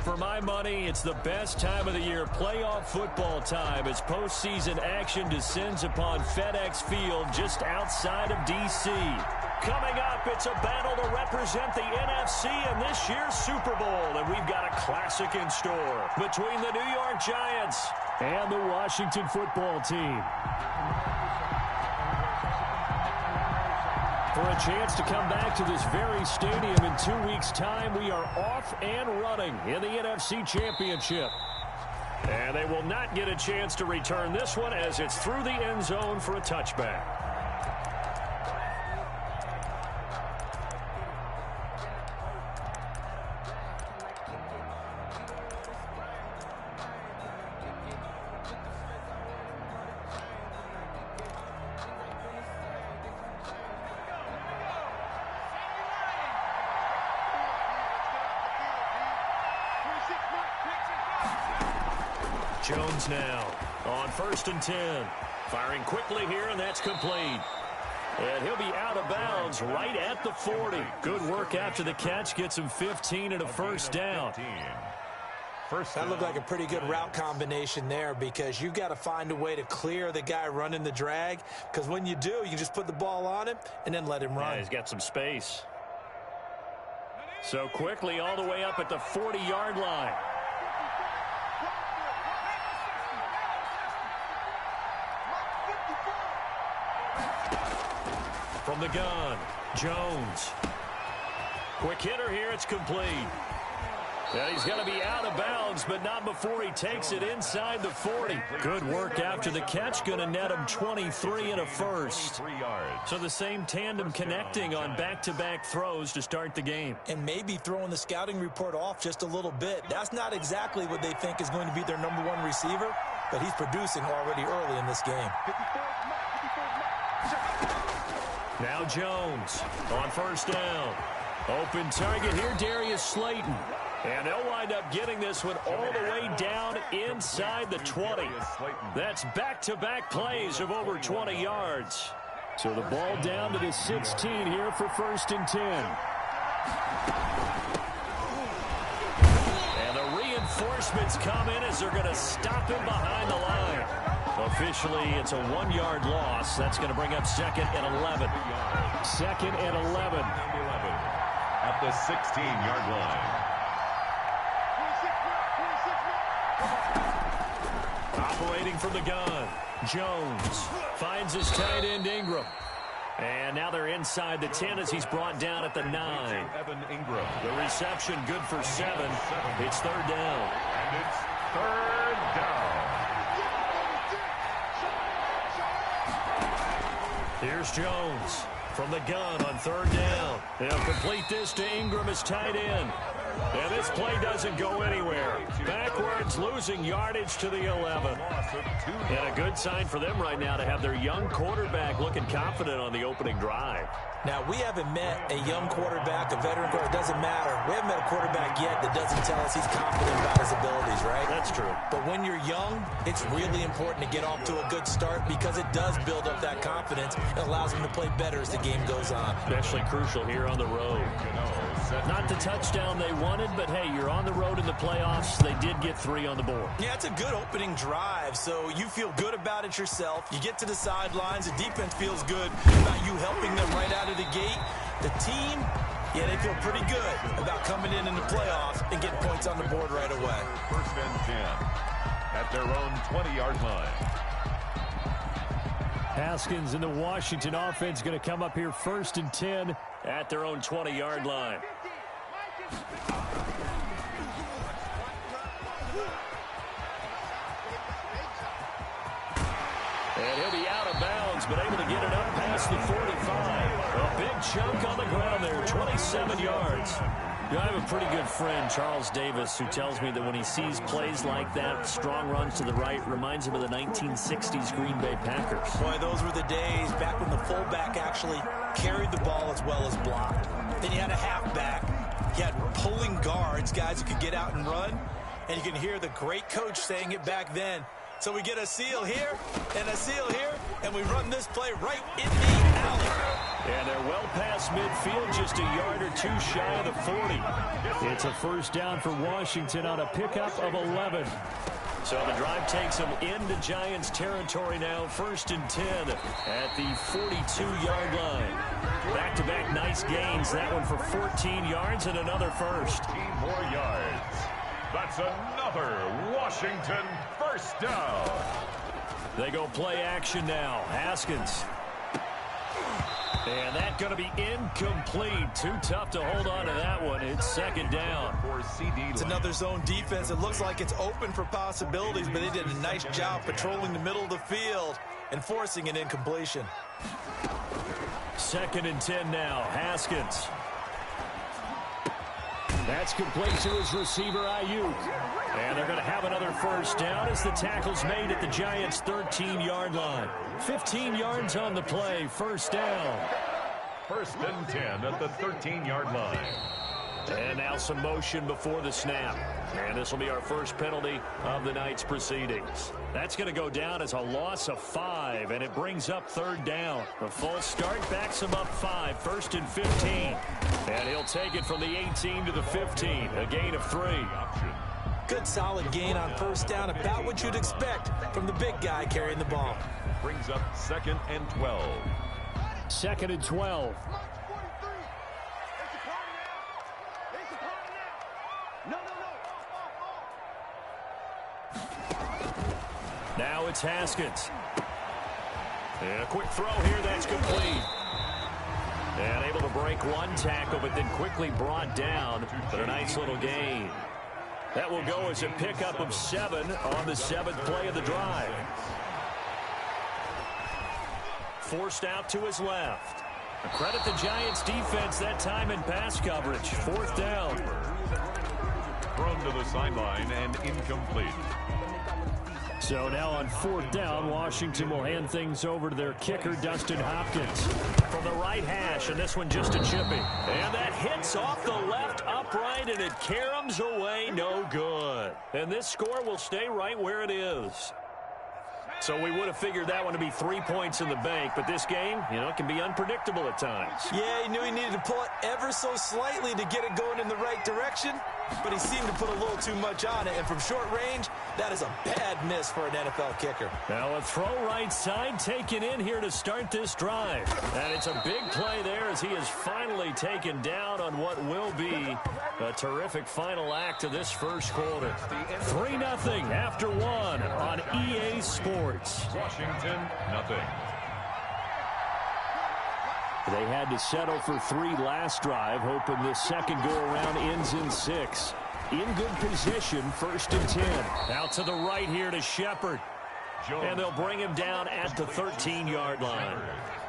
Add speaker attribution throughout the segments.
Speaker 1: For my money, it's the best time of the year, playoff football time, as postseason action descends upon FedEx Field just outside of D.C. Coming up, it's a battle to represent the NFC in this year's Super Bowl, and we've got a classic in store between the New York Giants and the Washington football team. For a chance to come back to this very stadium in 2 weeks' time, we are off and running in the NFC Championship. And they will not get a chance to return this one as it's through the end zone for a touchback. Jones now on 1st and 10. Firing quickly here, and that's complete. And he'll be out of bounds right at the 40. Good work after the catch. Gets him 15 and a first down.
Speaker 2: That looked like a pretty good route combination there, because you've got to find a way to clear the guy running the drag, because when you do, you can just put the ball on him and then let him run.
Speaker 1: Yeah, he's got some space. So quickly all the way up at the 40-yard line. From the gun, Jones. Quick hitter here, it's complete. And he's going to be out of bounds, but not before he takes it inside the 40. Good work after the catch, going to net him 23 and a first. So the same tandem connecting on back-to-back throws to start the game.
Speaker 2: And maybe throwing the scouting report off just a little bit. That's not exactly what they think is going to be their #1 receiver, but he's producing already early in this game.
Speaker 1: Now Jones on 1st down. Open target here, Darius Slayton. And they'll wind up getting this one all the way down inside the 20. That's back-to-back plays of over 20 yards. So the ball down to the 16 here for 1st and 10. And the reinforcements come in as they're going to stop him behind the line. Officially, it's a 1-yard loss. That's going to bring up 2nd and 11. 2nd and 11.
Speaker 3: At the 16-yard line.
Speaker 1: Operating from the gun, Jones finds his tight end Ingram. And now they're inside the 10 as he's brought down at the 9. The reception good for 7. It's 3rd down.
Speaker 3: And it's 3rd down.
Speaker 1: Here's Jones from the gun on 3rd down. They'll complete this to Ingram as tight end. And this play doesn't go anywhere. Backwards, losing yardage to the 11. And a good sign for them right now to have their young quarterback looking confident on the opening drive.
Speaker 2: Now, we haven't met a young quarterback, a veteran quarterback. It doesn't matter. We haven't met a quarterback yet that doesn't tell us he's confident about his abilities, right?
Speaker 1: That's true.
Speaker 2: But when you're young, it's really important to get off to a good start, because it does build up that confidence. It allows him to play better as the game goes on.
Speaker 1: Especially crucial here on the road. Not the touchdown they wanted, but hey, you're on the road in the playoffs. They did get 3 on the board.
Speaker 2: Yeah, it's a good opening drive, so you feel good about it yourself. You get to the sidelines. The defense feels good about you helping them right out of the gate. The team, yeah, they feel pretty good about coming in the playoffs and getting points on the board right away.
Speaker 3: 1st and 10 at their own 20-yard line.
Speaker 1: Haskins and the Washington offense going to come up here 1st and 10 at their own 20-yard line. And he'll be out of bounds, but able to get it up past the 45. A big chunk on the ground there, 27 yards. You know, I have a pretty good friend, Charles Davis, who tells me that when he sees plays like that, strong runs to the right, reminds him of the 1960s Green Bay Packers.
Speaker 2: Boy, those were the days back when the fullback actually carried the ball as well as blocked. Then you had a halfback. You had pulling guards, guys who could get out and run. And you can hear the great coach saying it back then. So we get a seal here and a seal here, and we run this play right in the alley.
Speaker 1: And they're well past midfield, just a yard or two shy of the 40. It's a first down for Washington on a pickup of 11. So the drive takes them into Giants territory now, 1st and 10 at the 42-yard line. Back-to-back nice gains, that one for 14 yards and another first.
Speaker 3: 15 more yards. That's another Washington first down.
Speaker 1: They go play action now. Haskins. And that's going to be incomplete. Too tough to hold on to that one. It's second down.
Speaker 2: It's another zone defense. It looks like it's open for possibilities, but they did a nice job patrolling the middle of the field and forcing an incompletion.
Speaker 1: 2nd and 10 now. Haskins. That's complete to his receiver, Ayuk. And they're going to have another first down as the tackle's made at the Giants' 13-yard line. 15 yards on the play, first down.
Speaker 3: 1st and 10 at the 13-yard line.
Speaker 1: And now some motion before the snap. And this will be our first penalty of the night's proceedings. That's going to go down as a loss of 5, and it brings up 3rd down. The false start backs him up 5, 1st and 15. And he'll take it from the 18 to the 15, a gain of 3.
Speaker 2: Good solid gain on first down, about what you'd expect from the big guy carrying the ball.
Speaker 3: Brings up 2nd and 12.
Speaker 1: 2nd and 12. Now it's Haskins. And a quick throw here, that's complete. And able to break one tackle, but then quickly brought down for a nice little gain. That will go as a pickup of 7 on the 7th play of the drive. Forced out to his left. Credit the Giants defense that time in pass coverage. 4th down.
Speaker 3: Thrown to the sideline and incomplete.
Speaker 1: So now on 4th down, Washington will hand things over to their kicker, Dustin Hopkins. From the right hash, and this one just a chippy. And that hits off the left upright, and it caroms away, no good. And this score will stay right where it is. So we would have figured that one to be 3 points in the bank, but this game, can be unpredictable at times.
Speaker 2: Yeah, he knew he needed to pull it ever so slightly to get it going in the right direction, but he seemed to put a little too much on it, and from short range, that is a bad miss for an NFL kicker.
Speaker 1: Now a throw right side taken in here to start this drive. And it's a big play there as he is finally taken down on what will be a terrific final act of this first quarter. 3-0 after 1 on EA Sports.
Speaker 3: Washington, nothing.
Speaker 1: They had to settle for 3 last drive, hoping this second go-around ends in 6. In good position, 1st and 10. Out to the right here to Shepard. And they'll bring him down at the 13-yard line.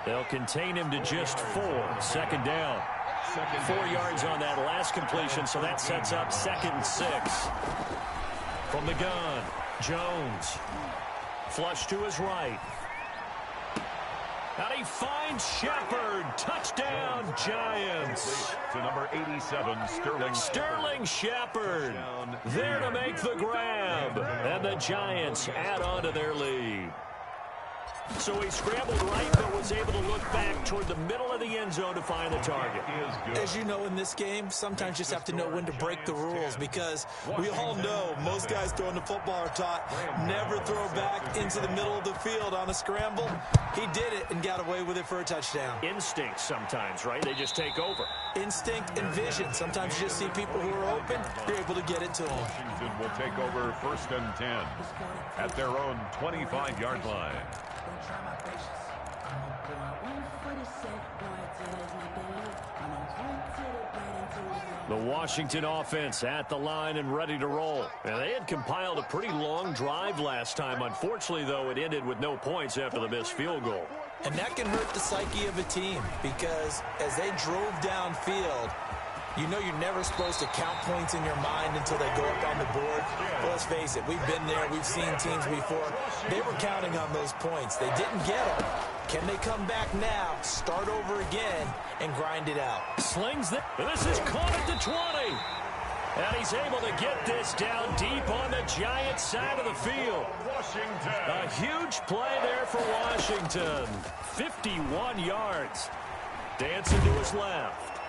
Speaker 1: They'll contain him to just 4. 2nd down. 4 yards on that last completion, so that sets up 2nd and 6. From the gun, Jones. Flush to his right. And he finds Shepard. Touchdown, Giants.
Speaker 3: To number 87, Sterling.
Speaker 1: Sterling Shepard there to make the grab. And the Giants add on to their lead. So he scrambled right, but was able to look back toward the middle of the end zone to find the target.
Speaker 2: As you know, in this game, sometimes you just have to know when to break the rules, because we all know most guys throwing the football are taught never throw back into the middle of the field on a scramble. He did it and got away with it for a touchdown.
Speaker 1: Instinct sometimes, right? They just take over.
Speaker 2: Instinct and vision. Sometimes you just see people who are open, you're able to get it to them.
Speaker 3: Washington will take over 1st and 10 at their own 25-yard line.
Speaker 1: The Washington offense at the line and ready to roll. And they had compiled a pretty long drive last time. Unfortunately, though, it ended with no points after the missed field goal.
Speaker 2: And that can hurt the psyche of a team, because as they drove downfield, you know you're never supposed to count points in your mind until they go up on the board. But let's face it, we've been there. We've seen teams before. They were counting on those points. They didn't get them. Can they come back now, start over again, and grind it out?
Speaker 1: Slings it. This is caught at the 20. And he's able to get this down deep on the Giants side of the field.
Speaker 3: Washington.
Speaker 1: A huge play there for Washington. 51 yards. Dancing to his left.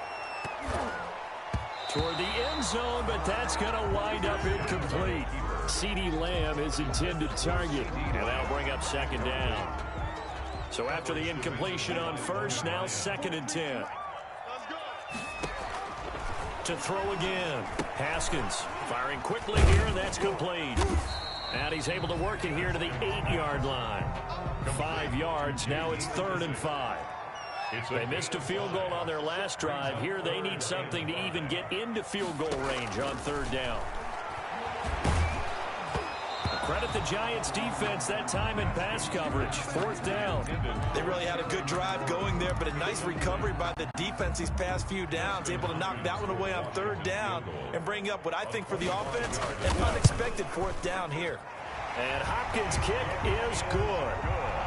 Speaker 1: Toward the end zone, but that's going to wind up incomplete. CeeDee Lamb, his intended target. And that'll bring up second down. So after the incompletion on first, now 2nd and 10. To throw again. Haskins firing quickly here, and that's complete. And he's able to work it here to the 8-yard line. 5 yards, now it's 3rd and 5. They missed a field goal on their last drive. Here they need something to even get into field goal range on 3rd down. Credit the Giants defense that time in pass coverage. 4th down.
Speaker 2: They really had a good drive going there, but a nice recovery by the defense these past few downs. Able to knock that one away on 3rd down and bring up what I think for the offense, an unexpected 4th down here.
Speaker 1: And Hopkins' kick is good.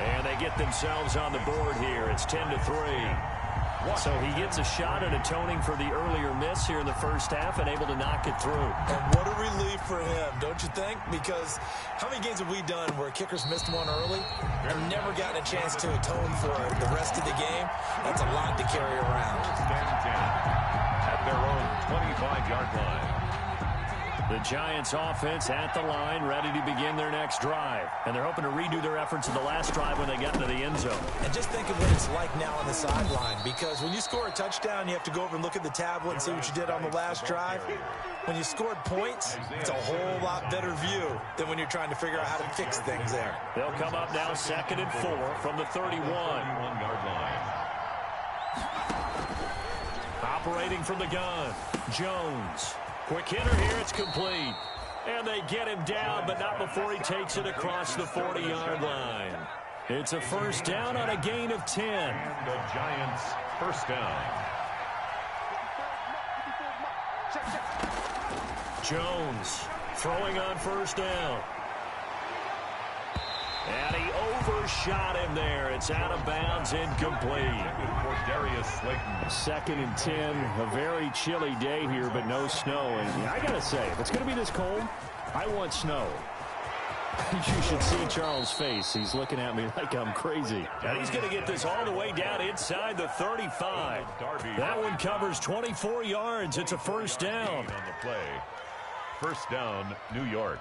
Speaker 1: And they get themselves on the board here. It's 10-3. So he gets a shot at atoning for the earlier miss here in the first half and able to knock it through.
Speaker 2: And what a relief for him, don't you think? Because how many games have we done where kickers missed one early and never gotten a chance to atone for it the rest of the game? That's a lot to carry around.
Speaker 3: At their own 25-yard line.
Speaker 1: The Giants offense at the line, ready to begin their next drive. And they're hoping to redo their efforts in the last drive when they got into the end zone.
Speaker 2: And just think of what it's like now on the sideline, because when you score a touchdown, you have to go over and look at the tablet and see what you did on the last drive. When you scored points, it's a whole lot better view than when you're trying to figure out how to fix things there.
Speaker 1: They'll come up now 2nd and 4 from the 31-yard line. Operating from the gun, Jones. Quick hitter here, it's complete. And they get him down, but not before he takes it across the 40-yard line. It's a 1st down on a gain of 10.
Speaker 3: And the Giants' 1st down.
Speaker 1: Jones throwing on 1st down. And he overshot him there. It's out of bounds, incomplete.
Speaker 3: For Darius Slayton.
Speaker 1: 2nd and 10. A very chilly day here, but no snow. And I got to say, if it's going to be this cold, I want snow. You should see Charles' face. He's looking at me like I'm crazy. And he's going to get this all the way down inside the 35. That one covers 24 yards. It's a 1st down.
Speaker 3: On the play. 1st down, New York.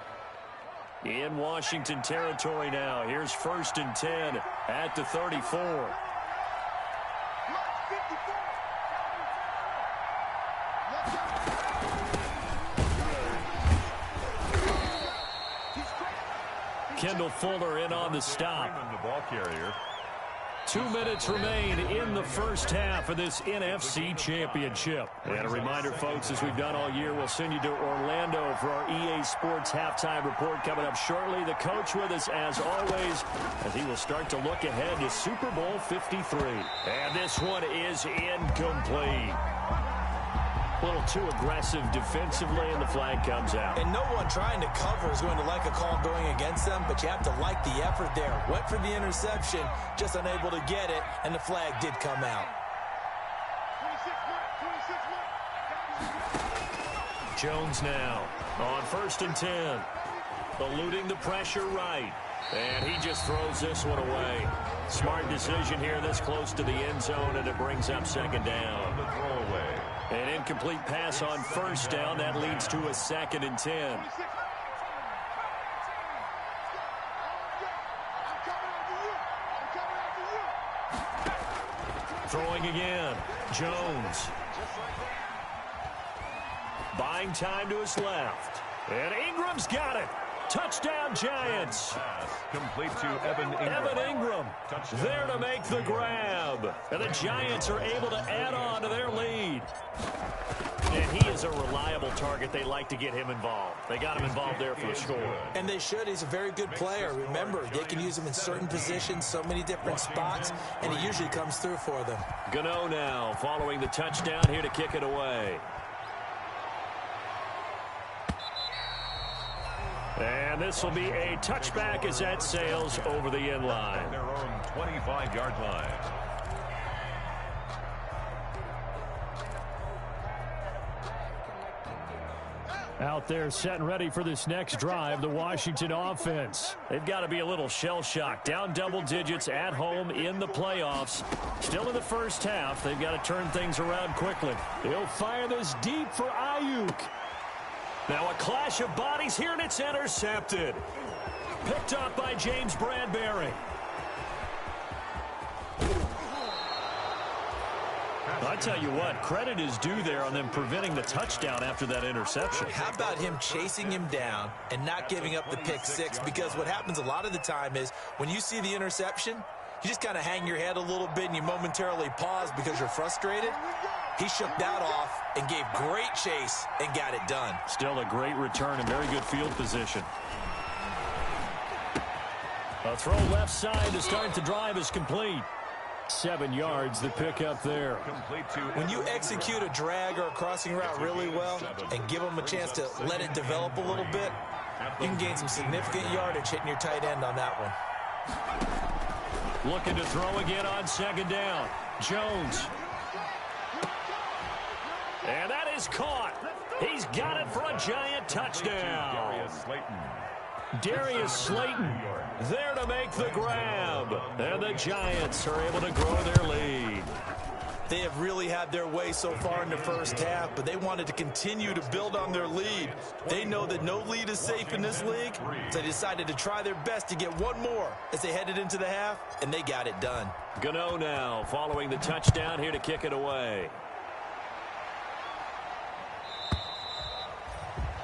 Speaker 1: In Washington territory now. Here's 1st and 10 at the 34. Kendall Fuller in on the stop.
Speaker 3: The ball carrier.
Speaker 1: 2 minutes remain in the first half of this NFC Championship. And a reminder, folks, as we've done all year, we'll send you to Orlando for our EA Sports halftime report coming up shortly. The coach with us, as always, as he will start to look ahead to Super Bowl 53. And this one is incomplete. A little too aggressive defensively, and the flag comes out.
Speaker 2: And no one trying to cover is going to like a call going against them, but you have to like the effort there. Went for the interception, just unable to get it, and the flag did come out.
Speaker 1: Jones now on 1st and 10. Eluding the pressure right. And he just throws this one away. Smart decision here this close to the end zone, and it brings up 2nd down.
Speaker 3: The throwaway.
Speaker 1: An incomplete pass on 1st down. That leads to a 2nd and 10. Throwing again. Jones. Buying time to his left. And Ingram's got it. Touchdown, Giants.
Speaker 3: Pass complete to Evan Ingram.
Speaker 1: Evan Ingram there to make the grab. And the Giants are able to add on to their lead. And he is a reliable target. They like to get him involved. They got him involved there for the score.
Speaker 2: And they should. He's a very good player. Remember, they can use him in certain positions, so many different spots, and he usually comes through for them.
Speaker 1: Gano now following the touchdown here to kick it away. And this will be a touchback as that sails over the end line.
Speaker 3: Their own 25-yard line.
Speaker 1: Out there set and ready for this next drive, the Washington offense. They've got to be a little shell-shocked. Down double digits at home in the playoffs. Still in the first half. They've got to turn things around quickly. He'll fire this deep for Ayuk. Now a clash of bodies here, and it's intercepted. Picked up by James Bradbury. I tell you what, credit is due there on them preventing the touchdown after that interception.
Speaker 2: How about him chasing him down and not giving up the pick six? Because what happens a lot of the time is when you see the interception, you just kind of hang your head a little bit and you momentarily pause because you're frustrated. He shook that off and gave great chase and got it done.
Speaker 1: Still a great return and very good field position. A throw left side to start the drive is complete. 7 yards, the pickup there.
Speaker 2: When you execute a drag or a crossing route really well and give them a chance to let it develop a little bit, you can gain some significant yardage hitting your tight end on that one.
Speaker 1: Looking to throw again on second down. Jones. And that is caught. He's got it for a giant touchdown. Darius Slayton there to make the grab. And the Giants are able to grow their lead.
Speaker 2: They have really had their way so far in the first half, but they wanted to continue to build on their lead. They know that no lead is safe in this league, so they decided to try their best to get one more as they headed into the half, and they got it done.
Speaker 1: Gano now following the touchdown here to kick it away.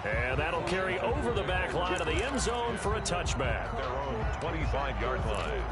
Speaker 1: And that'll carry over the back line of the end zone for a touchback.
Speaker 3: Their own 25-yard line.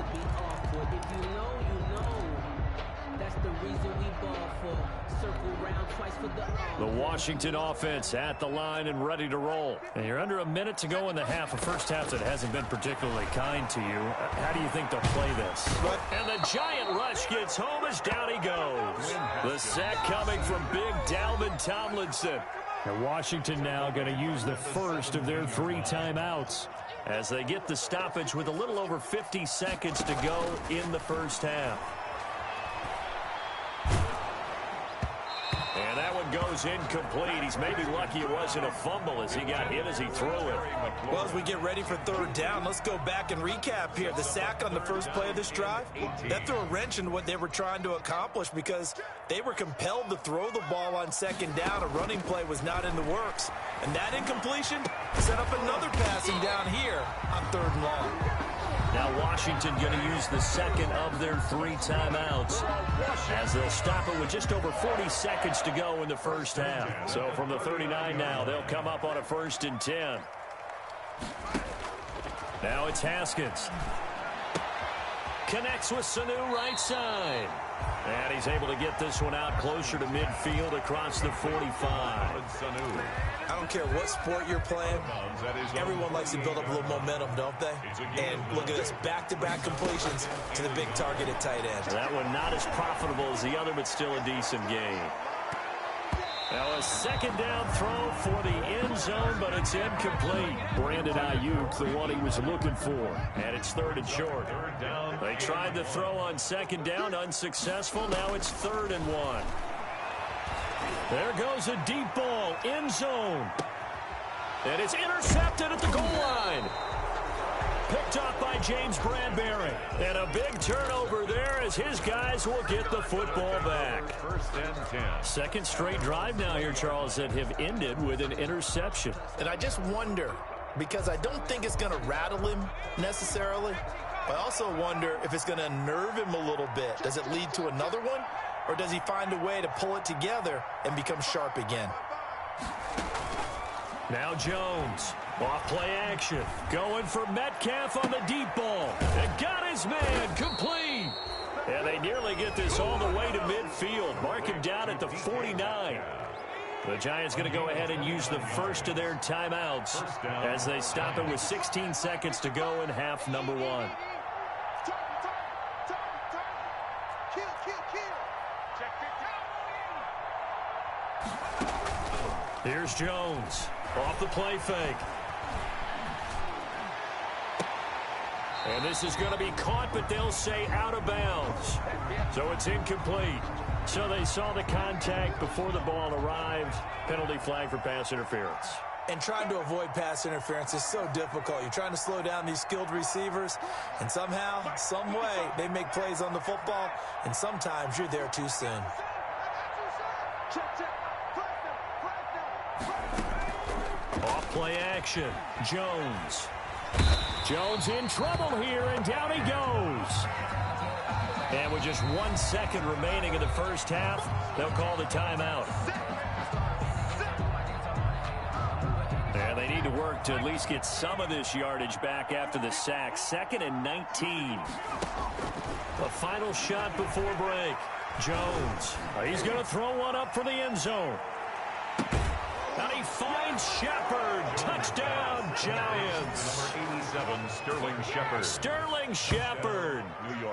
Speaker 1: The Washington offense at the line and ready to roll. And you're under a minute to go in the half, a first half that hasn't been particularly kind to you. How do you think they'll play this? And the giant rush gets home as down he goes. The sack coming from big Dalvin Tomlinson. And Washington now going to use the first of their 3 timeouts as they get the stoppage with a little over 50 seconds to go in the first half. And that one goes incomplete. He's maybe lucky it wasn't a fumble as he got hit as he threw it.
Speaker 2: Well, as we get ready for third down, let's go back and recap here. The sack on the first play of this drive, that threw a wrench in what they were trying to accomplish because they were compelled to throw the ball on second down. A running play was not in the works. And that incompletion set up another passing down here on third and long.
Speaker 1: Now Washington going to use the second of their 3 timeouts as they'll stop it with just over 40 seconds to go in the first half. So from the 39 now, they'll come up on a 1st and 10. Now it's Haskins. Connects with Sanu right side. And he's able to get this one out closer to midfield across the 45.
Speaker 2: I don't care what sport you're playing, everyone likes to build up a little momentum, don't they? And look at this, back-to-back completions to the big target at tight end.
Speaker 1: That one not as profitable as the other, but still a decent game. Now a second down throw for the end zone, but it's incomplete. Brandon Ayuk, the one he was looking for. And it's 3rd and short. They tried the throw on second down, unsuccessful. Now it's 3rd and 1. There goes a deep ball, end zone. And it's intercepted at the goal line. Picked up by James Bradbury. And a big turnover there as his guys will get the football back.
Speaker 3: 1st and 10.
Speaker 1: Second straight drive now here, Charles, that have ended with an interception.
Speaker 2: And I just wonder, because I don't think it's going to rattle him necessarily, but I also wonder if it's going to unnerve him a little bit. Does it lead to another one? Or does he find a way to pull it together and become sharp again?
Speaker 1: Now Jones, off play action, going for Metcalf on the deep ball. And got his man, complete. And they nearly get this all the way to midfield. Mark him down at the 49. The Giants going to go ahead and use the first of their timeouts as they stop it with 16 seconds to go in half number 1. Here's Jones. Off the play fake. And this is going to be caught, but they'll say out of bounds. So it's incomplete. So they saw the contact before the ball arrived. Penalty flag for pass interference.
Speaker 2: And trying to avoid pass interference is so difficult. You're trying to slow down these skilled receivers, and somehow, some way, they make plays on the football, and sometimes you're there too soon.
Speaker 1: Off play action. Jones. Jones in trouble here, and down he goes. And with just 1 second remaining in the first half, they'll call the timeout. And they need to work to at least get some of this yardage back after the sack. 2nd and 19. The final shot before break. Jones. He's going to throw one up for the end zone. And he finds Shepard. Touchdown, Giants.
Speaker 3: Number 87, Sterling Shepard.
Speaker 1: Sterling Shepard.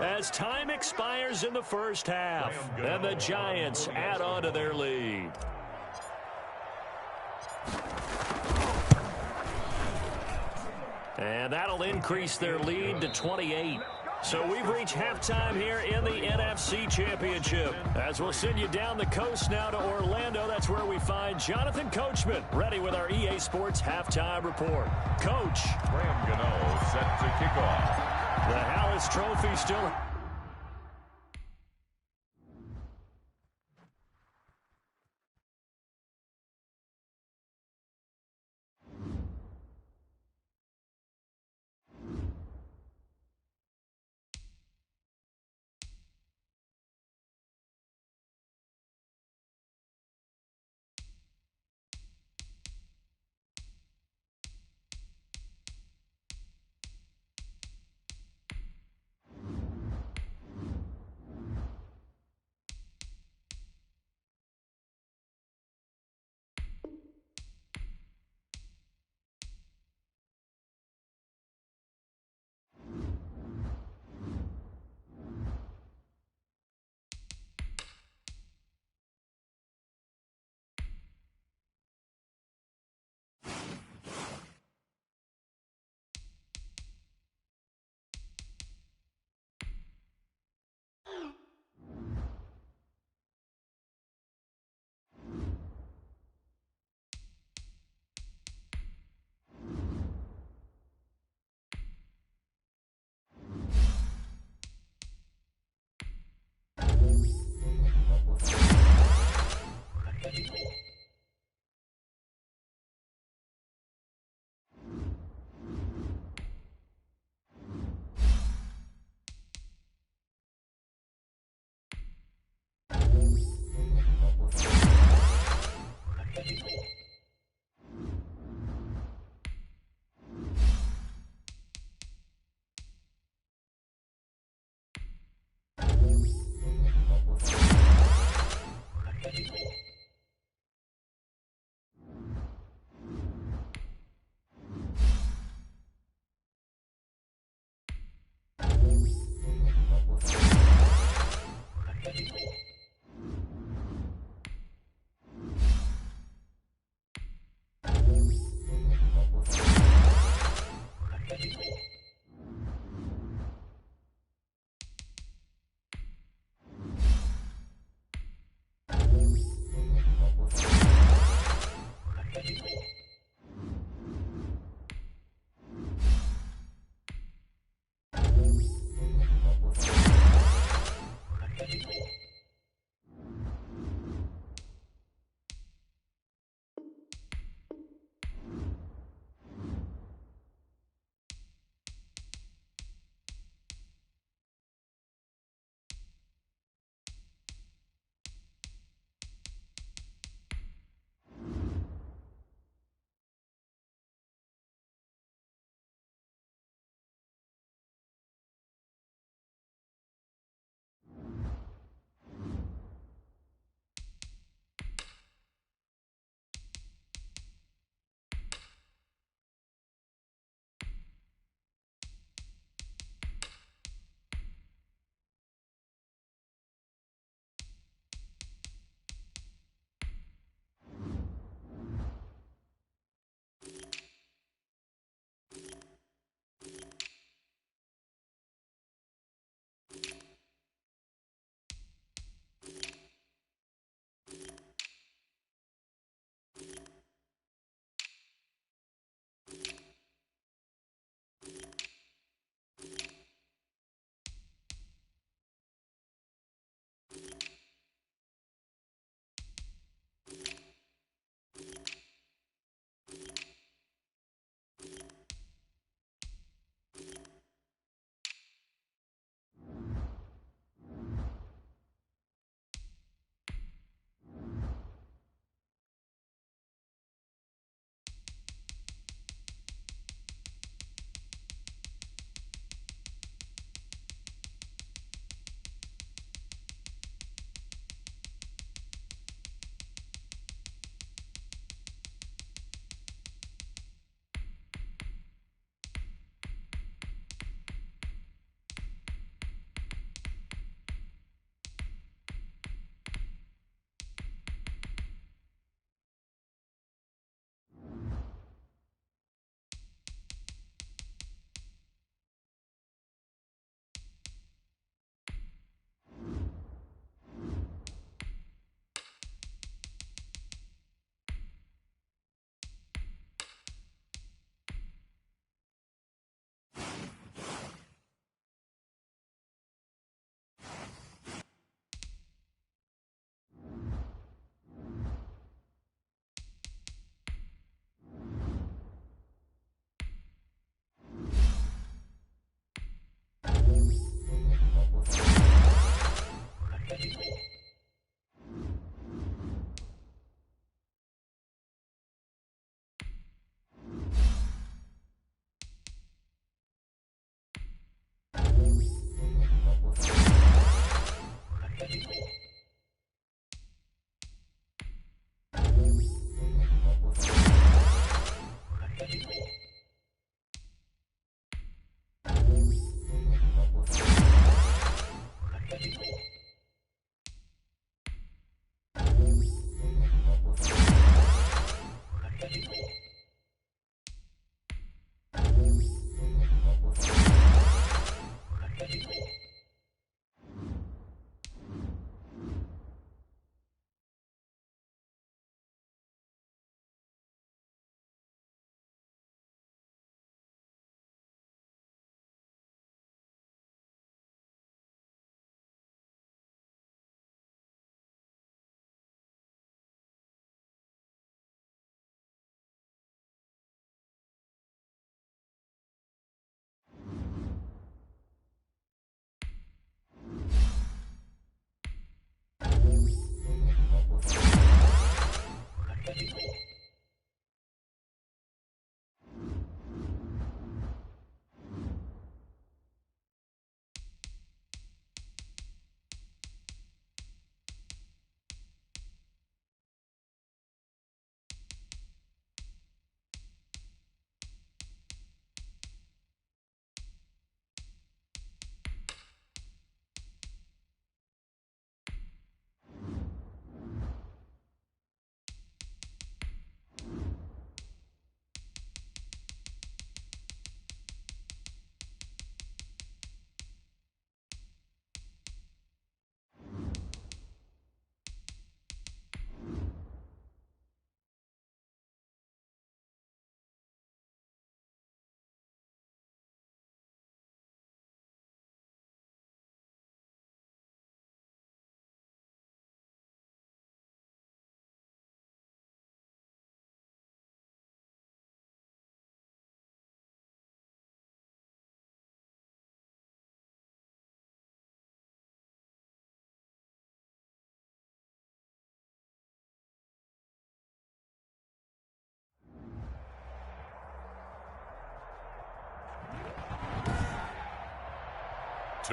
Speaker 1: As time expires in the first half, and the Giants add on to their lead. And that'll increase their lead to 28. So we've reached halftime here in the NFC Championship. As we'll send you down the coast now to Orlando, that's where we find Jonathan Coachman ready with our EA Sports Halftime Report. Coach.
Speaker 3: Graham Gano set to kick off.
Speaker 1: The Hallis Trophy still...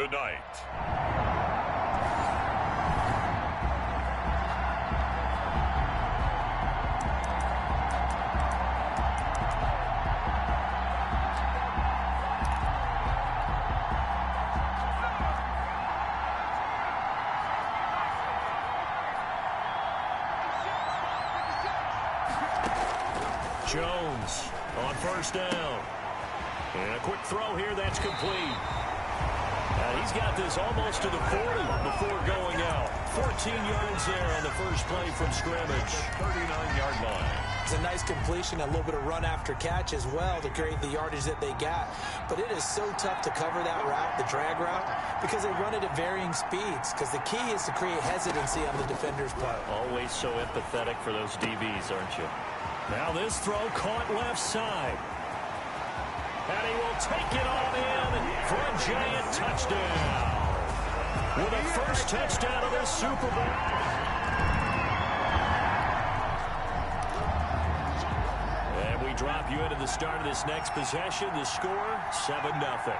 Speaker 3: tonight.
Speaker 1: Jones on first down. And a quick throw here, that's complete. He's got this almost to the 40 before going out. 14 yards there on the first play from scrimmage.
Speaker 3: 39-yard line.
Speaker 2: It's a nice completion, a little bit of run after catch as well to create the yardage that they got. But it is so tough to cover that route, the drag route, because they run it at varying speeds. Because the key is to create hesitancy on the defender's part.
Speaker 1: Always so empathetic for those DBs, aren't you? Now this throw caught left side. And he will take it on in for a giant touchdown. With the first touchdown of this Super Bowl. And we drop you into the start of this next possession. The score, 7-0.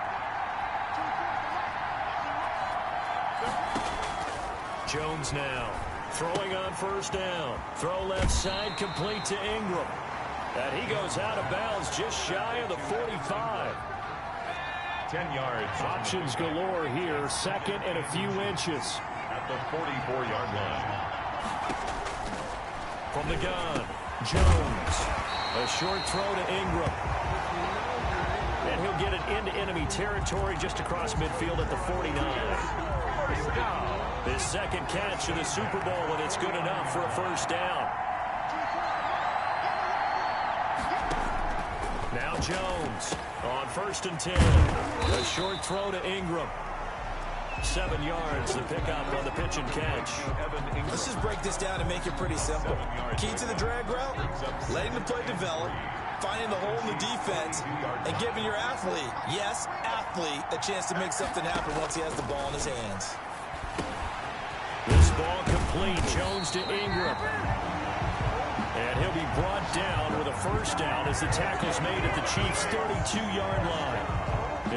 Speaker 1: Jones now. Throwing on first down. Throw left side, complete to Ingram. And he goes out of bounds just shy of the 45.
Speaker 3: 10 yards.
Speaker 1: Options galore here. Second and a few inches.
Speaker 3: At the 44-yard line.
Speaker 1: From the gun, Jones. A short throw to Ingram. And he'll get it into enemy territory just across midfield at the 49. His second catch of the Super Bowl, and it's good enough for a first down. Now Jones on first and 10. A short throw to Ingram. 7 yards, the pickup on the pitch and catch.
Speaker 2: Let's just break this down and make it pretty simple. Key to the drag route, letting the play develop, finding the hole in the defense, and giving your athlete, yes, athlete, a chance to make something happen once he has the ball in his hands.
Speaker 1: This ball complete. Jones to Ingram. And he'll be brought down with a first down as the tackle's made at the Chiefs' 32-yard line.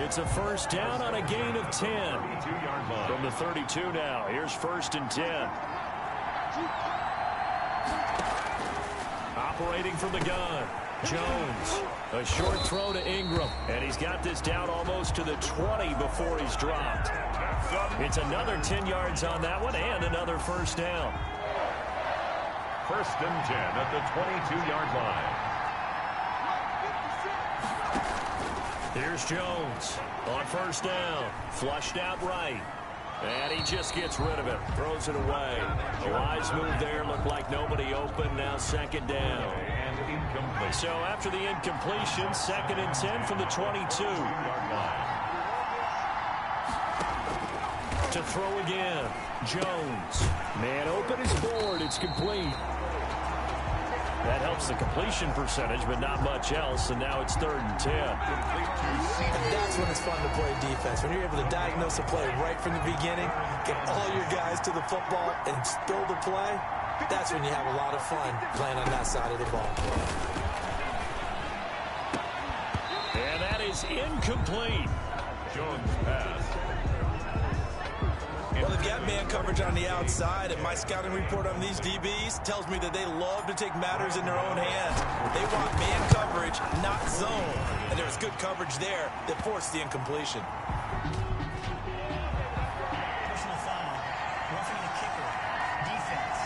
Speaker 1: It's a first down on a gain of 10. From the 32 now. Here's first and 10. Operating from the gun. Jones. A short throw to Ingram. And he's got this down almost to the 20 before he's dropped. It's another 10 yards on that one and another first down.
Speaker 3: First and 10 at the 22-yard line.
Speaker 1: Here's Jones on first down. Flushed out right. And he just gets rid of it. Throws it away. A wise move there. Looked like nobody open. Now second down.
Speaker 3: And incomplete.
Speaker 1: So after the incompletion, second and 10 from the 22. To throw again. Jones. Man open is board. It's complete. That helps the completion percentage, but not much else. And now it's third and 10.
Speaker 2: And that's when it's fun to play defense. When you're able to diagnose a play right from the beginning, get all your guys to the football, and build the play, that's when you have a lot of fun playing on that side of the ball.
Speaker 1: And that is incomplete.
Speaker 3: Jones pass.
Speaker 2: Well, they've got man coverage on the outside, and my scouting report on these DBs tells me that they love to take matters in their own hands. They want man coverage, not zone. And there was good coverage there that forced the incompletion.
Speaker 4: Personal foul. Roughing the kicker. Defense.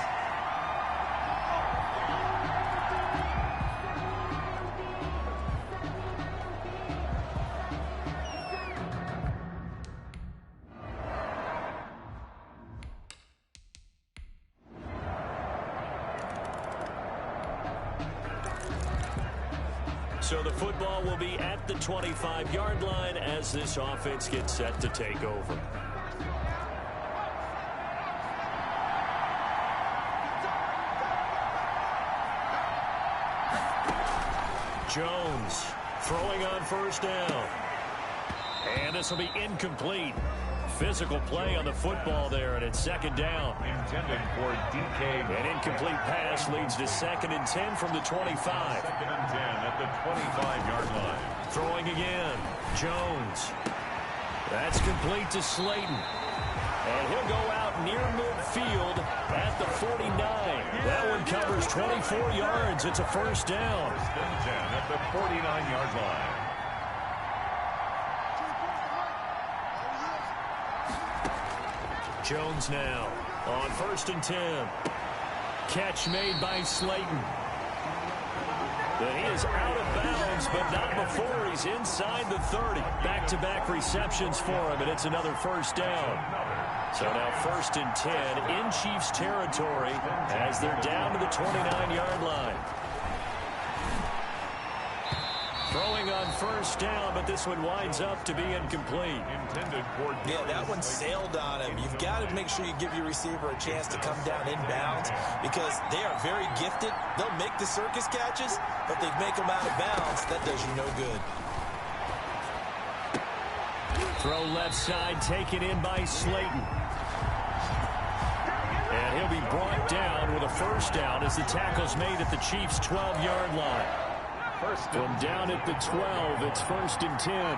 Speaker 1: So the football will be at the 25-yard line as this offense gets set to take over. Jones throwing on first down. And this will be incomplete. Physical play on the football there, and it's second down.
Speaker 3: Intended for DK.
Speaker 1: An incomplete pass leads to second and 10 from the 25.
Speaker 3: Second and 10 at the 25-yard line.
Speaker 1: Throwing again. Jones. That's complete to Slayton. And he'll go out near midfield at the 49. That one covers 24 yards. It's a first down.
Speaker 3: First and 10 at the 49-yard line.
Speaker 1: Jones now on 1st and 10. Catch made by Slayton. But he is out of bounds, but not before he's inside the 30. Back-to-back receptions for him, and it's another first down. So now 1st and 10 in Chiefs territory as they're down to the 29-yard line. Throwing on first down, but this one winds up to be incomplete.
Speaker 3: Intended for
Speaker 2: that one sailed on him. You've got to make sure you give your receiver a chance to come down inbounds because they are very gifted. They'll make the circus catches, but they make them out of bounds. That does you no good.
Speaker 1: Throw left side, taken in by Slayton. And he'll be brought down with a first down as the tackle's made at the Chiefs' 12-yard line. From down at the 12, it's 1st and 10.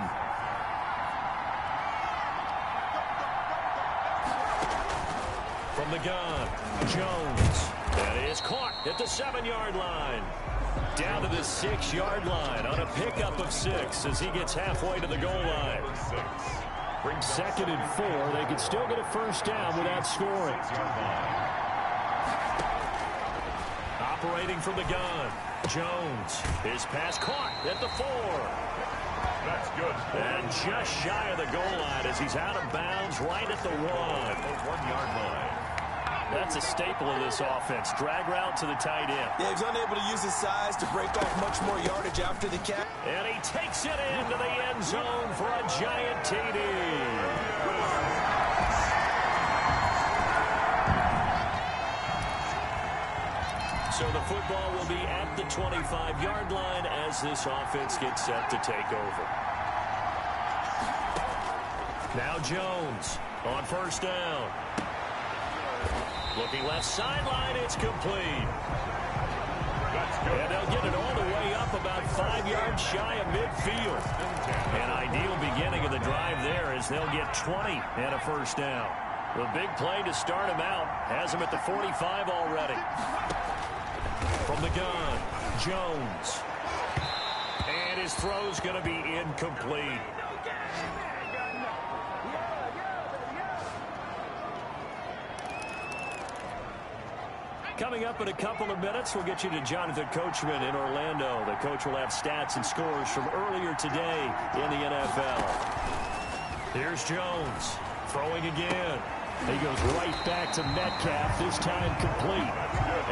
Speaker 1: From the gun, Jones. That is caught at the 7-yard line. Down to the 6-yard line on a pickup of 6 as he gets halfway to the goal line. 2nd and 4. They could still get a first down without scoring. Operating from the gun, Jones. His pass caught at the 4.
Speaker 3: That's good.
Speaker 1: And just shy of the goal line as he's out of bounds right at the 1.
Speaker 3: The 1-yard line.
Speaker 1: That's a staple of this offense. Drag route to the tight end.
Speaker 2: Yeah, he's unable to use his size to break off much more yardage after the catch.
Speaker 1: And he takes it into the end zone for a giant TD. So the football will be at the 25-yard line as this offense gets set to take over. Now Jones on first down. Looking left sideline, it's complete.
Speaker 3: That's good.
Speaker 1: And they'll get it all the way up about 5 yards shy of midfield. An ideal beginning of the drive there as they'll get 20 and a first down. The big play to start him out has him at the 45 already. From the gun, Jones. And his throw's going to be incomplete. Coming up in a couple of minutes, we'll get you to Jonathan Coachman in Orlando. The coach will have stats and scores from earlier today in the NFL. Here's Jones, throwing again. He goes right back to Metcalf, this time complete.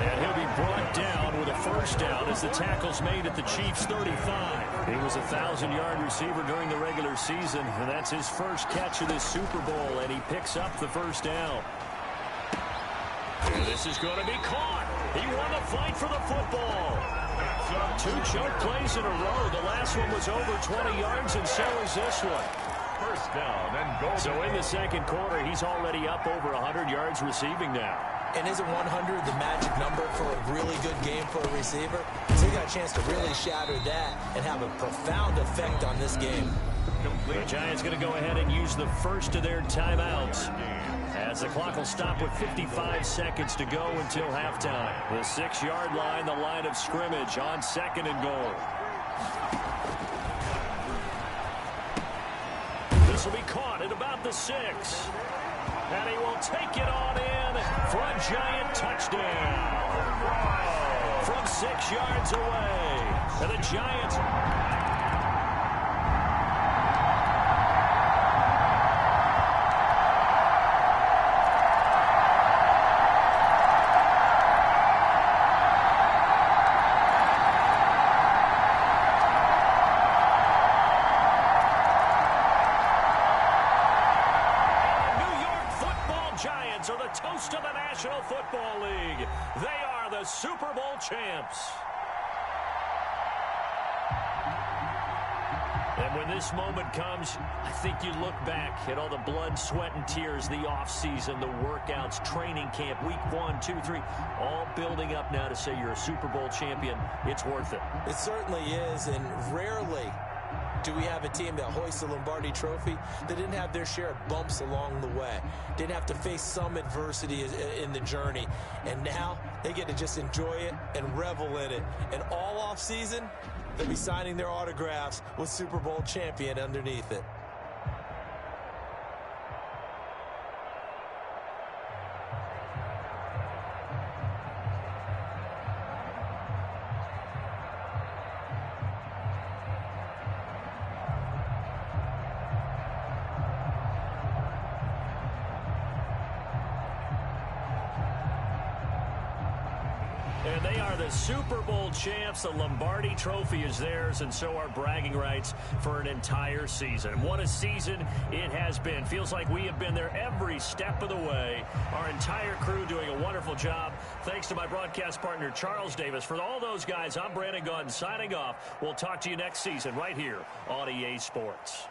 Speaker 1: And he'll be brought down with a first down as the tackle's made at the Chiefs' 35. He was a 1,000-yard receiver during the regular season, and that's his first catch of this Super Bowl, and he picks up the first down. And this is going to be caught. He won the fight for the football. 2 choke plays in a row. The last one was over 20 yards, and so is this one.
Speaker 3: First down and goal.
Speaker 1: So in the second quarter, he's already up over 100 yards receiving now.
Speaker 2: And isn't 100 the magic number for a really good game for a receiver? So he got a chance to really shatter that and have a profound effect on this game.
Speaker 1: The Giants going to go ahead and use the first of their timeouts as the clock will stop with 55 seconds to go until halftime. The 6-yard line, the line of scrimmage on 2nd and goal. This will be caught at about the 6. And he will take it on in for a giant touchdown. From 6 yards away. And the Giants... are the toast of the National Football League. They are the Super Bowl champs. And when this moment comes, I think you look back at all the blood, sweat, and tears, the offseason, the workouts, training camp, week 1, 2, 3, all building up now to say you're a Super Bowl champion. It's worth it.
Speaker 2: It certainly is, and rarely Do we have a team that hoists the Lombardi Trophy that didn't have their share of bumps along the way, didn't have to face some adversity in the journey, and now they get to just enjoy it and revel in it. And all off season, they'll be signing their autographs with Super Bowl champion underneath it.
Speaker 1: And they are the Super Bowl champs. The Lombardi Trophy is theirs, and so are bragging rights for an entire season. What a season it has been. Feels like we have been there every step of the way. Our entire crew doing a wonderful job. Thanks to my broadcast partner, Charles Davis. For all those guys, I'm Brandon Gaudin signing off. We'll talk to you next season right here on EA Sports.